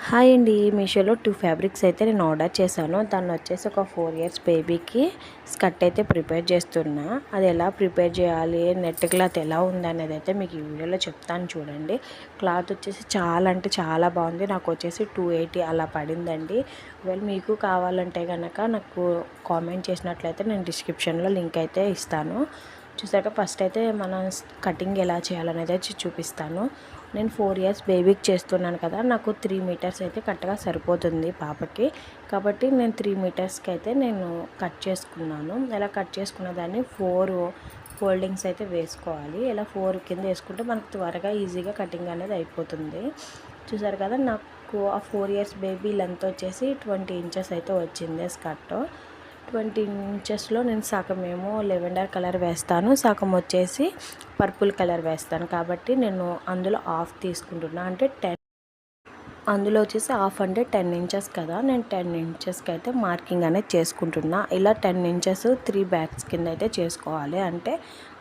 Hi అండి, మీషోలో 2 fabrics అయితే నేను ఆర్డర్ చేశాను. దాన్ని వచ్చేసి ఒక 4 ఇయర్స్ బేబీకి స్కర్ట్ అయితే ప్రిపేర్ చేస్తున్నా. అది ఎలా ప్రిపేర్ చేయాలి, నెట్ క్లాత్ ఎలా ఉందనేది అయితే మీకు ఈ వీడియోలో చెప్తాను చూడండి. క్లాత్ వచ్చేసి చాలా అంటే చాలా బాగుంది. నాకు వచ్చేసి 280 అలా పడిందండి. ఒకవేళ మీకు కావాలంటే కనుక నాకు కామెంట్ చేసినట్లయితే నేను డిస్క్రిప్షన్లో లింక్ అయితే ఇస్తాను. చూసాక ఫస్ట్ అయితే మనం కటింగ్ ఎలా చేయాలనేది అయితే చూపిస్తాను. నేను 4 ఇయర్స్ బేబీకి చేస్తున్నాను కదా, నాకు 3 మీటర్స్ అయితే కరెక్ట్గా సరిపోతుంది పాపకి. కాబట్టి నేను 3 మీటర్స్కి అయితే నేను కట్ చేసుకున్నాను. ఇలా కట్ చేసుకున్న దాన్ని 4 ఫోల్డింగ్స్ అయితే వేసుకోవాలి. ఇలా 4 కింద వేసుకుంటే మనకు త్వరగా ఈజీగా కటింగ్ అనేది అయిపోతుంది. చూసారు కదా, నాకు ఆ 4 ఇయర్స్ బేబీ లెంత్ వచ్చేసి 20 ఇంచెస్ అయితే వచ్చింది స్కర్ట్. 20 ఇంచెస్లో నేను సగం ఏమో లెవెండర్ కలర్ వేస్తాను, సగం వచ్చేసి పర్పుల్ కలర్ వేస్తాను. కాబట్టి నేను అందులో హాఫ్ తీసుకుంటున్నా, అంటే 10 అందులో వచ్చేసి హాఫ్ అంటే 10 ఇంచెస్ కదా, నేను 10 ఇంచెస్కి అయితే మార్కింగ్ అనేది చేసుకుంటున్నా. ఇలా 10 ఇంచెస్ 3 బ్యాగ్స్ కింద అయితే చేసుకోవాలి. అంటే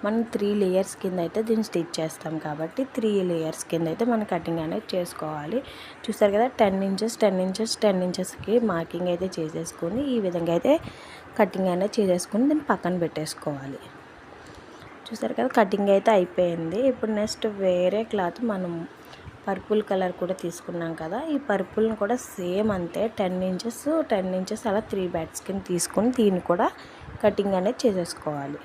మనం 3 లేయర్స్ కింద అయితే దీన్ని స్టిచ్ చేస్తాం కాబట్టి 3 లేయర్స్ కింద అయితే మనం కటింగ్ అనేది చేసుకోవాలి. చూస్తారు కదా, 10 ఇంచెస్ 10 ఇంచెస్ 10 ఇంచెస్కి మార్కింగ్ అయితే చేసేసుకొని ఈ విధంగా అయితే కటింగ్ అనేది చేసేసుకొని దీన్ని పక్కన పెట్టేసుకోవాలి. చూసారు కదా, కటింగ్ అయితే అయిపోయింది. ఇప్పుడు నెక్స్ట్ వేరే క్లాత్ మనం పర్పుల్ కలర్ కూడా తీసుకున్నాం కదా, ఈ పర్పుల్ని కూడా సేమ్ అంతే 10 ఇంచెస్ 10 ఇంచెస్ అలా 3 బ్యాగ్స్ కింద తీసుకొని దీన్ని కూడా కటింగ్ అనేది చేసేసుకోవాలి.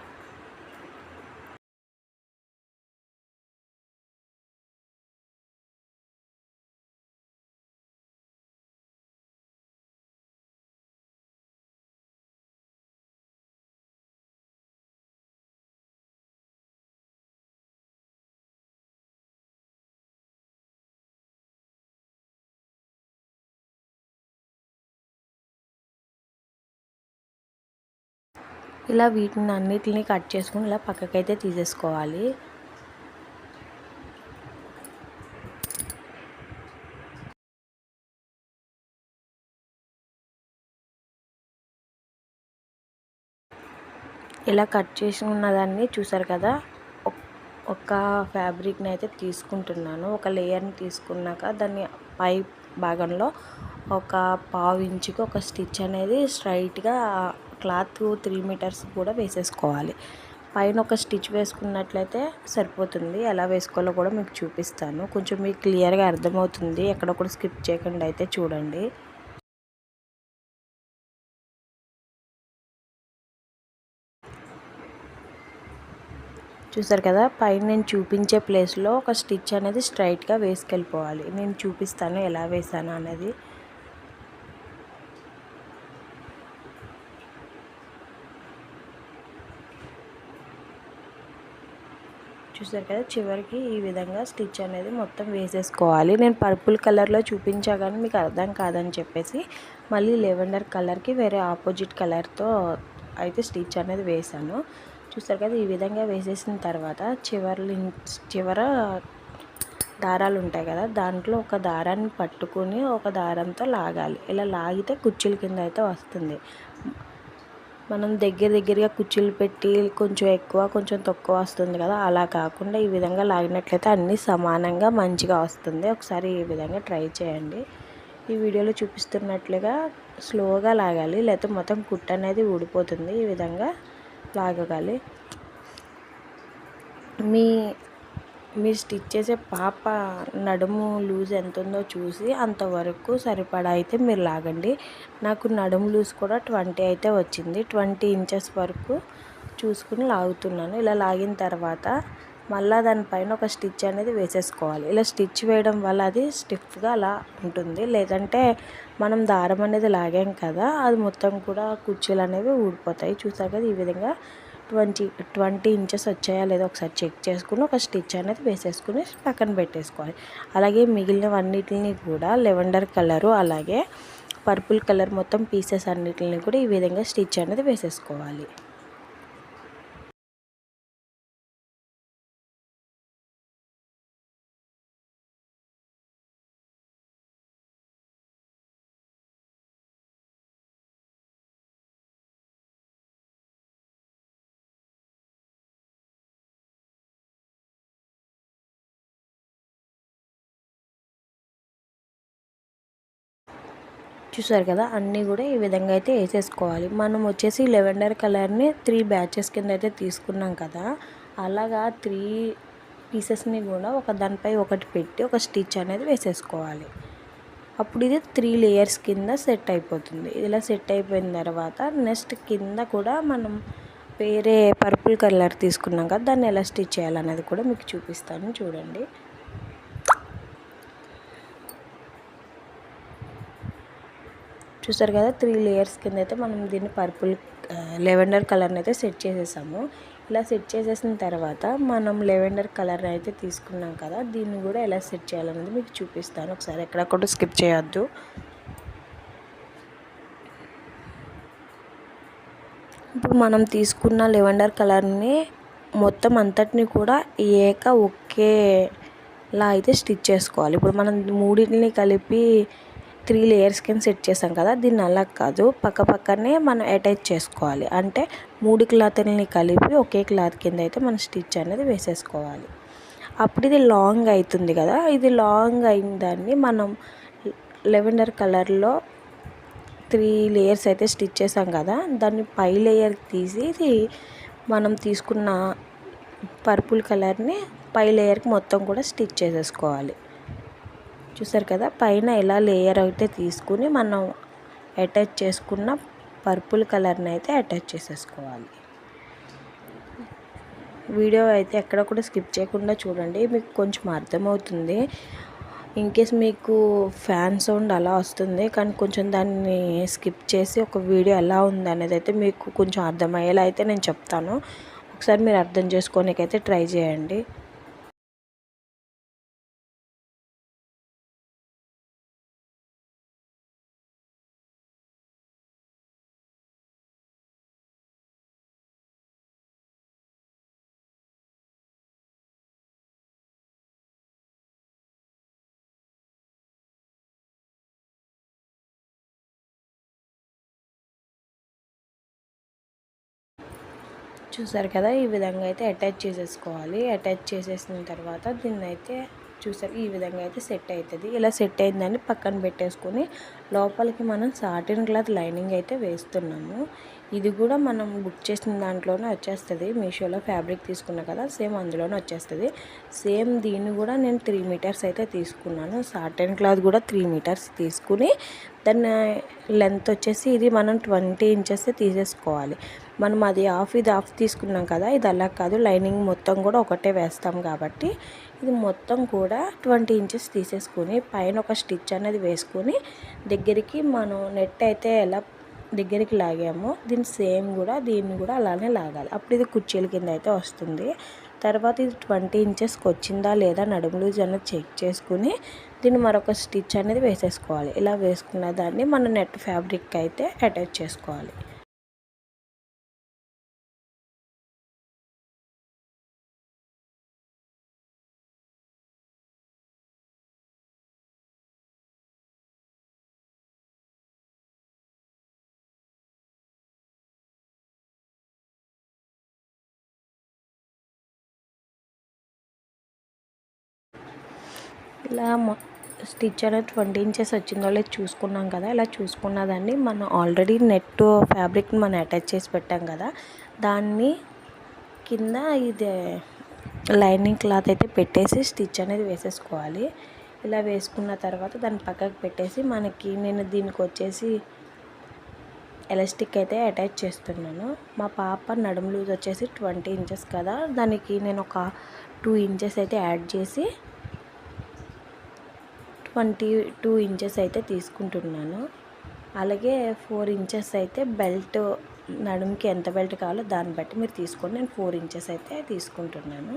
ఇలా వీటిని అన్నిటిని కట్ చేసుకుని ఇలా పక్కకైతే తీసేసుకోవాలి. ఇలా కట్ చేసి ఉన్నదాన్ని చూసారు కదా, ఒక ఫ్యాబ్రిక్ని అయితే తీసుకుంటున్నాను. ఒక లేయర్ని తీసుకున్నాక దాన్ని పై భాగంలో ఒక పావు ఇంచుకి ఒక స్టిచ్ అనేది స్ట్రైట్గా క్లాత్ 3 మీటర్స్ కూడా వేసేసుకోవాలి. పైన ఒక స్టిచ్ వేసుకున్నట్లయితే సరిపోతుంది. ఎలా వేసుకోవాలో కూడా మీకు చూపిస్తాను, కొంచెం మీకు క్లియర్గా అర్థమవుతుంది. ఎక్కడ కూడా స్కిప్ చేయకుండా అయితే చూడండి. చూసారు కదా, పైన నేను చూపించే ప్లేస్లో ఒక స్టిచ్ అనేది స్ట్రైట్గా వేసుకెళ్ళిపోవాలి. నేను చూపిస్తాను ఎలా వేసాను అనేది. చూసారు కదా, చివరికి ఈ విధంగా స్టిచ్ అనేది మొత్తం వేసేసుకోవాలి. నేను పర్పుల్ కలర్లో చూపించా కానీ మీకు అర్థం కాదని చెప్పేసి మళ్ళీ లెవెండర్ కలర్కి వేరే ఆపోజిట్ కలర్తో అయితే స్టిచ్ అనేది వేసాను. చూసారు కదా, ఈ విధంగా వేసేసిన తర్వాత చివర దారాలు ఉంటాయి కదా, దాంట్లో ఒక దారాన్ని పట్టుకుని ఒక దారంతో లాగాలి. ఇలా లాగితే కుర్చీల కింద అయితే వస్తుంది. మనం దగ్గరగా కుర్చీలు పెట్టి కొంచెం ఎక్కువ కొంచెం తక్కువ వస్తుంది కదా, అలా కాకుండా ఈ విధంగా లాగినట్లయితే అన్నీ సమానంగా మంచిగా వస్తుంది. ఒకసారి ఈ విధంగా ట్రై చేయండి. ఈ వీడియోలో చూపిస్తున్నట్లుగా స్లోగా లాగాలి, లేకపోతే మొత్తం కుట్టు అనేది ఊడిపోతుంది. ఈ విధంగా లాగాలి. మీరు స్టిచ్ చేసే పాప నడుము లూజ్ ఎంత ఉందో చూసి అంతవరకు సరిపడా అయితే మీరు లాగండి. నాకు నడుము లూజ్ కూడా 20 అయితే వచ్చింది. 20 ఇంచెస్ వరకు చూసుకుని లాగుతున్నాను. ఇలా లాగిన తర్వాత మళ్ళీ దానిపైన ఒక స్టిచ్ అనేది వేసేసుకోవాలి. ఇలా స్టిచ్ వేయడం వల్ల అది స్టిఫ్గా అలా ఉంటుంది. లేదంటే మనం దారం అనేది లాగాం కదా, అది మొత్తం కూడా కుర్చీలు అనేవి ఊడిపోతాయి. చూసారు కదా, ఈ విధంగా 20 ఇంచెస్ వచ్చాయా లేదో ఒకసారి చెక్ చేసుకుని ఒక స్టిచ్ అనేది వేసేసుకుని పక్కన పెట్టేసుకోవాలి. అలాగే మిగిలినవన్నిటిని కూడా లెవెండర్ కలరు అలాగే పర్పుల్ కలర్ మొత్తం పీసెస్ అన్నిటిని కూడా ఈ విధంగా స్టిచ్ అనేది వేసేసుకోవాలి. చూసారు కదా, అన్నీ కూడా ఈ విధంగా అయితే వేసేసుకోవాలి. మనం వచ్చేసి లెవెండర్ కలర్ని 3 బ్యాచెస్ కింద అయితే తీసుకున్నాం కదా, అలాగా 3 పీసెస్ని కూడా ఒక దానిపై ఒకటి పెట్టి ఒక స్టిచ్ అనేది వేసేసుకోవాలి. అప్పుడు ఇది 3 లేయర్స్ కింద సెట్ అయిపోతుంది. ఇలా సెట్ అయిపోయిన తర్వాత నెక్స్ట్ కింద కూడా మనం వేరే పర్పుల్ కలర్ తీసుకున్నాం కదా, దాన్ని ఎలా స్టిచ్ చేయాలనేది కూడా మీకు చూపిస్తాను చూడండి. చూసారు కదా, 3 లేయర్స్ కింద అయితే మనం దీన్ని పర్పుల్ లెవెండర్ కలర్ని అయితే సెట్ చేసేసాము. ఇలా సెట్ చేసేసిన తర్వాత మనం లెవెండర్ కలర్ అయితే తీసుకున్నాం కదా, దీన్ని కూడా ఎలా సెట్ చేయాలనేది మీకు చూపిస్తాను. ఒకసారి ఎక్కడ కూడా స్కిప్ చేయొద్దు. ఇప్పుడు మనం తీసుకున్న లెవెండర్ కలర్ని మొత్తం అంతటిని కూడా ఒకేలా అయితే స్టిచ్ చేసుకోవాలి. ఇప్పుడు మనం మూడింటిని కలిపి 3 లేయర్స్ కింద సెట్ చేసాం కదా, దీన్ని అలా కాదు, పక్క పక్కనే మనం అటాచ్ చేసుకోవాలి. అంటే 3 క్లాత్ని కలిపి ఒకే క్లాత్ కింద అయితే మనం స్టిచ్ అనేది వేసేసుకోవాలి. అప్పుడు ఇది లాంగ్ అవుతుంది కదా, ఇది లాంగ్ అయిన దాన్ని మనం లెవెండర్ కలర్లో 3 లేయర్స్ అయితే స్టిచ్ చేసాం కదా, దాన్ని పై లేయర్ తీసి ఇది మనం తీసుకున్న పర్పుల్ కలర్ని పై లేయర్కి మొత్తం కూడా స్టిచ్ చేసేసుకోవాలి. చూసారు కదా, పైన ఎలా లేయర్ అయితే తీసుకుని మనం అటాచ్ చేసుకున్న పర్పుల్ కలర్ని అయితే అటాచ్ చేసేసుకోవాలి. వీడియో అయితే ఎక్కడ కూడా స్కిప్ చేయకుండా చూడండి, మీకు కొంచెం అర్థమవుతుంది. ఇన్కేస్ మీకు ఫ్యాన్ సౌండ్ అలా వస్తుంది, కానీ కొంచెం దాన్ని స్కిప్ చేసి ఒక వీడియో ఎలా ఉంది అనేది అయితే మీకు కొంచెం అర్థమయ్యేలా అయితే నేను చెప్తాను. ఒకసారి మీరు అర్థం చేసుకోనికైతే ట్రై చేయండి. చూసారు కదా, ఈ విధంగా అయితే అటాచ్ చేసేసుకోవాలి. అటాచ్ చేసేసిన తర్వాత దీన్ని అయితే చూసారు ఈ విధంగా అయితే సెట్ అవుతుంది. ఇలా సెట్ అయిందని పక్కన పెట్టేసుకొని లోపలికి మనం సాటిన్ క్లాత్ లైనింగ్ అయితే వేస్తున్నాము. ఇది కూడా మనం బుక్ చేసిన దాంట్లోనే వచ్చేస్తుంది. మీషోలో ఫ్యాబ్రిక్ తీసుకున్నా కదా, సేమ్ అందులోనే వచ్చేస్తుంది. సేమ్ దీన్ని కూడా నేను 3 మీటర్స్ అయితే తీసుకున్నాను. సాటిన్ క్లాత్ కూడా 3 మీటర్స్ తీసుకుని దాన్ని లెంత్ వచ్చేసి ఇది మనం 20 ఇంచెస్ తీసేసుకోవాలి. మనం అది ఇది హాఫ్ తీసుకున్నాం కదా, ఇది అలా కాదు, లైనింగ్ మొత్తం కూడా ఒకటే వేస్తాం కాబట్టి ఇది మొత్తం కూడా 20 ఇంచెస్ తీసేసుకొని పైన ఒక స్టిచ్ అనేది వేసుకొని దగ్గరికి మనం నెట్ అయితే ఎలా దగ్గరికి లాగామో దీన్ని కూడా అలానే లాగాలి. అప్పుడు ఇది కుర్చీల కింద అయితే వస్తుంది. తర్వాత ఇది 20 ఇంచెస్కి వచ్చిందా లేదా నడుము లూజ్ అనేది చెక్ చేసుకుని దీన్ని మరొక స్టిచ్ అనేది వేసేసుకోవాలి. ఇలా వేసుకున్న దాన్ని మన నెట్ ఫ్యాబ్రిక్ అయితే అటాచ్ చేసుకోవాలి. ఇలా స్టిచ్ అనేది 20 ఇంచెస్ వచ్చిందో లేదు చూసుకున్నాం కదా. ఇలా చూసుకున్న దాన్ని మనం ఆల్రెడీ నెట్ ఫ్యాబ్రిక్ని మనం అటాచ్ చేసి పెట్టాం కదా, దాన్ని కింద ఇది లైనింగ్ క్లాత్ అయితే పెట్టేసి స్టిచ్ అనేది వేసేసుకోవాలి. ఇలా వేసుకున్న తర్వాత దాన్ని పక్కకు పెట్టేసి నేను దీనికి వచ్చేసి ఎలాస్టిక్ అయితే అటాచ్ చేస్తున్నాను. మా పాప నడుము లూజ్ వచ్చేసి 20 ఇంచెస్ కదా, దానికి నేను ఒక 2 ఇంచెస్ అయితే యాడ్ చేసి 22 ఇంచెస్ అయితే తీసుకుంటున్నాను. అలాగే 4 ఇంచెస్ అయితే బెల్ట్ నడుముకి ఎంత బెల్ట్ కావాలో దాన్ని బట్టి మీరు తీసుకోండి. నేను 4 ఇంచెస్ అయితే తీసుకుంటున్నాను.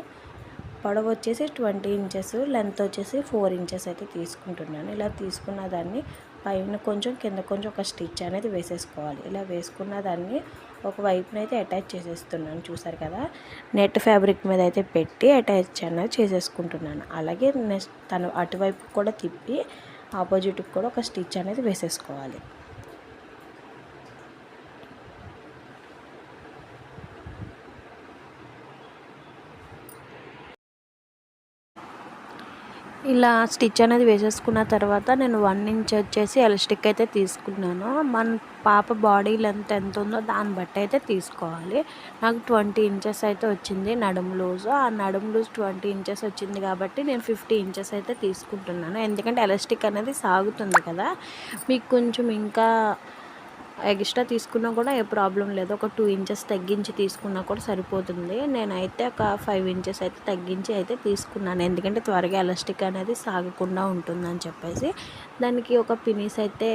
పొడవు వచ్చేసి 20 ఇంచెస్, లెంత్ వచ్చేసి 4 ఇంచెస్ అయితే తీసుకుంటున్నాను. ఇలా తీసుకున్న దాన్ని పైన కొంచెం కింద కొంచెం ఒక స్టిచ్ అనేది వేసేసుకోవాలి. ఇలా వేసుకున్న దాన్ని ఒక వైపున అయితే అటాచ్ చేసేస్తున్నాను. చూసారు కదా, నెట్ ఫ్యాబ్రిక్ మీద అయితే పెట్టి అటాచ్ అనేది చేసేసుకుంటున్నాను. అలాగే నెక్స్ట్ అటువైపు కూడా తిప్పి ఆపోజిట్కి కూడా ఒక స్టిచ్ అనేది వేసేసుకోవాలి. ఇలా స్టిచ్ అనేది వేసేసుకున్న తర్వాత నేను 1 ఇంచ్ వచ్చేసి ఎలాస్టిక్ అయితే తీసుకున్నాను. మన పాప బాడీ లెంత్ ఎంత ఉందో దాన్ని బట్టి అయితే తీసుకోవాలి. నాకు 20 ఇంచెస్ అయితే వచ్చింది నడుము లూజు. ఆ నడుము లూజ్ 20 ఇంచెస్ వచ్చింది కాబట్టి నేను 50 ఇంచెస్ అయితే తీసుకుంటున్నాను. ఎందుకంటే ఎలాస్టిక్ అనేది సాగుతుంది కదా, మీకు కొంచెం ఇంకా ఎక్స్ట్రా తీసుకున్నా కూడా ఏ ప్రాబ్లం లేదు. ఒక 2 ఇంచెస్ తగ్గించి తీసుకున్నా కూడా సరిపోతుంది. నేనైతే ఒక 5 ఇంచెస్ అయితే తగ్గించి అయితే తీసుకున్నాను. ఎందుకంటే త్వరగా ఎలాస్టిక్ అనేది సాగకుండా ఉంటుందని చెప్పేసి దానికి ఒక పినీస్ అయితే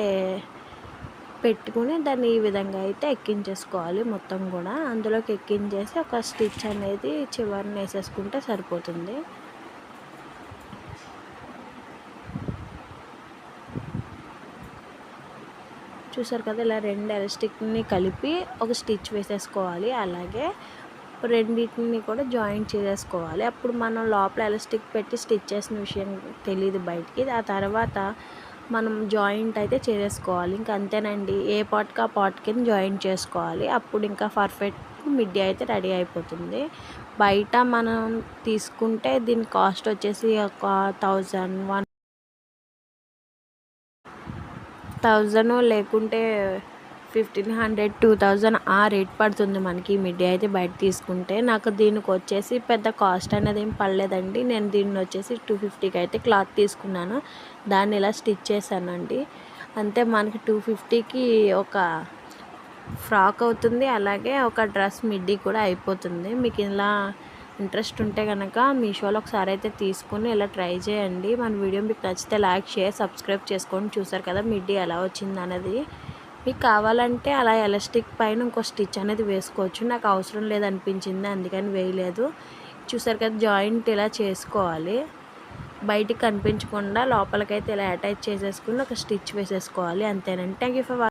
పెట్టుకుని దాన్ని ఈ విధంగా అయితే ఎక్కించేసుకోవాలి. మొత్తం కూడా అందులోకి ఎక్కించేసి ఒక స్టిచ్ అనేది చివరిని వేసేసుకుంటే సరిపోతుంది. చూసారు కదా, ఇలా 2 ఎలాస్టిక్ని కలిపి ఒక స్టిచ్ వేసేసుకోవాలి. అలాగే రెండింటిని కూడా జాయింట్ చేసేసుకోవాలి. అప్పుడు మనం లోపల ఎలాస్టిక్ పెట్టి స్టిచ్ చేసిన విషయం తెలియదు బయటికి. ఆ తర్వాత మనం జాయింట్ అయితే చేసేసుకోవాలి. ఇంకా అంతేనండి, ఏ పార్ట్కి ఆ పార్ట్కి జాయింట్ చేసుకోవాలి. అప్పుడు ఇంకా పర్ఫెక్ట్ మిడ్డీ అయితే రెడీ అయిపోతుంది. బయట మనం తీసుకుంటే దీని కాస్ట్ వచ్చేసి ఒక 1000 లేకుంటే 1500, 2000 ఆ రేట్ పడుతుంది మనకి మిడ్డీ అయితే బయట తీసుకుంటే. నాకు దీనికి వచ్చేసి పెద్ద కాస్ట్ అనేది ఏం పడలేదండి. నేను దీన్ని వచ్చేసి 250కి అయితే క్లాత్ తీసుకున్నాను. దాన్ని ఇలా స్టిచ్ చేశానండి. అంతే, మనకి 250కి ఒక ఫ్రాక్ అవుతుంది, అలాగే ఒక డ్రెస్ మిడ్డీ కూడా అయిపోతుంది. మీకు ఇలా ఇంట్రెస్ట్ ఉంటే కనుక మీషోలో ఒకసారి అయితే తీసుకుని ఇలా ట్రై చేయండి. మన వీడియో మీకు నచ్చితే లైక్, షేర్, సబ్స్క్రైబ్ చేసుకోండి. చూసారు కదా మిడ్డీ ఎలా వచ్చింది అనేది. మీకు కావాలంటే అలా ఎలాస్టిక్ పైన ఇంకో స్టిచ్ అనేది వేసుకోవచ్చు. నాకు అవసరం లేదనిపించింది, అందుకని వేయలేదు. చూసారు కదా, జాయింట్ ఇలా చేసుకోవాలి. బయటికి కనిపించకుండా లోపలికైతే ఇలా అటాచ్ చేసేసుకుని ఒక స్టిచ్ వేసేసుకోవాలి. అంతేనండి. Thank you for watching.